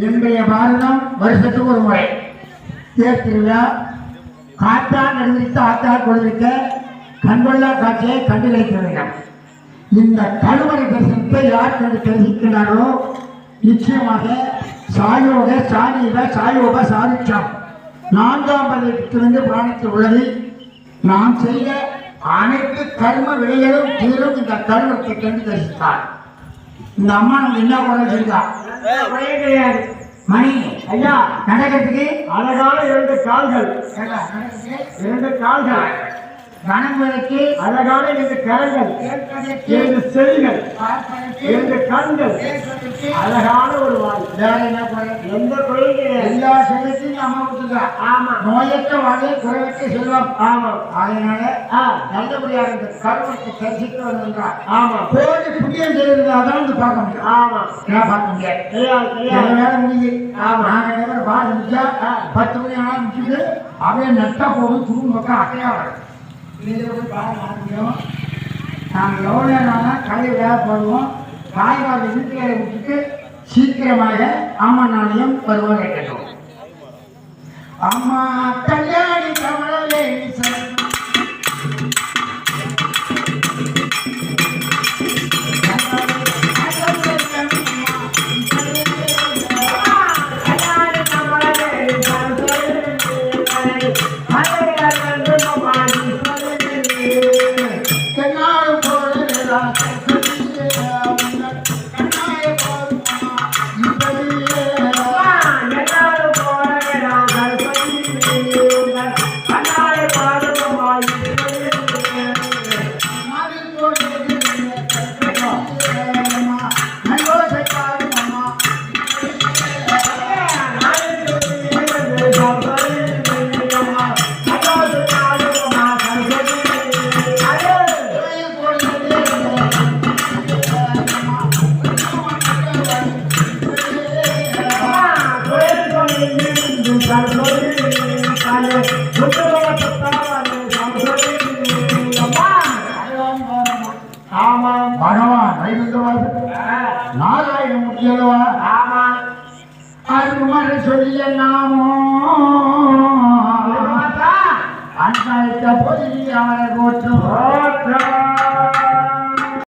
இன்றைய பாரதம் வருஷத்துக்கு ஒரு முறை தேர் திருவிழா. காத்தா நடுவித்து ஆத்தா கொடுவிக்க கண்கொள்ளா காட்சியை கண்டுகளிக்க வேண்டும். இந்த கழுவறை தரிசனத்தை யார் கண்டு தெரிவிக்கிறார்களோ நிச்சயமாக சாயோக சாணீக சாயோக சாதிச்சம் 4ஆம் பதிலிருந்து புராணத்தில் உள்ளது. நாம் செய்த அனைத்து கர்ம விலைகளும் தீரும் இந்த கழுவத்தை கண்டு தரிசித்தார். இந்த அம்மா நம்ம என்ன குறை செய்தா கிடையாது. மணி ஐயா நடக்கிறதுக்கு அழகான 2 கால்கள், 2 கால்கள், கணவனுக்கு அழகான 2 கரங்கள், 2 செவிகள், 2 கண்கள், அழகான ஒரு வாய். வேற என்ன குறை? எந்த குறையும் எல்லா செல்வத்தையும் அம்மா கொடுத்துருக்கா. ஆமா, நோயற்ற வாழ்வை குறைவற்ற செல்வம். ஆமா, அதனால நல்லபடியாக இந்த கருவத்தை தரிசித்து வருகின்றார். ஆமா, கோடி புண்ணியம் செய்திருந்தாதான் வந்து பார்க்க முடியும். ஆமா, நான் பார்க்க முடியாது. வேலை முடியுது. நாங்கள் பாடு முடிச்சா 10 மணி ஆனாலும் முடிச்சுட்டு அப்படியே நெட்டா போகும் தூண் பக்கம் அட்டையா வரும். இதில் போய் பாட ஆரம்பிக்கும். நாங்கள் எவ்வளோ நேரம் கடையில் வேலை போடுவோம். காய்கறி வீட்டுகளை விட்டுட்டு சீக்கிரமாக அம்மா நாளையும் வருவாங்க கேட்டோம். அம்மா கல்யாணி கமலே பகவான் நாராயண முடியலவா. ஆமா, அருமறை சொல்லிய நாமோ அன்பாய்த்த பொருள் அவரை கோற்றும்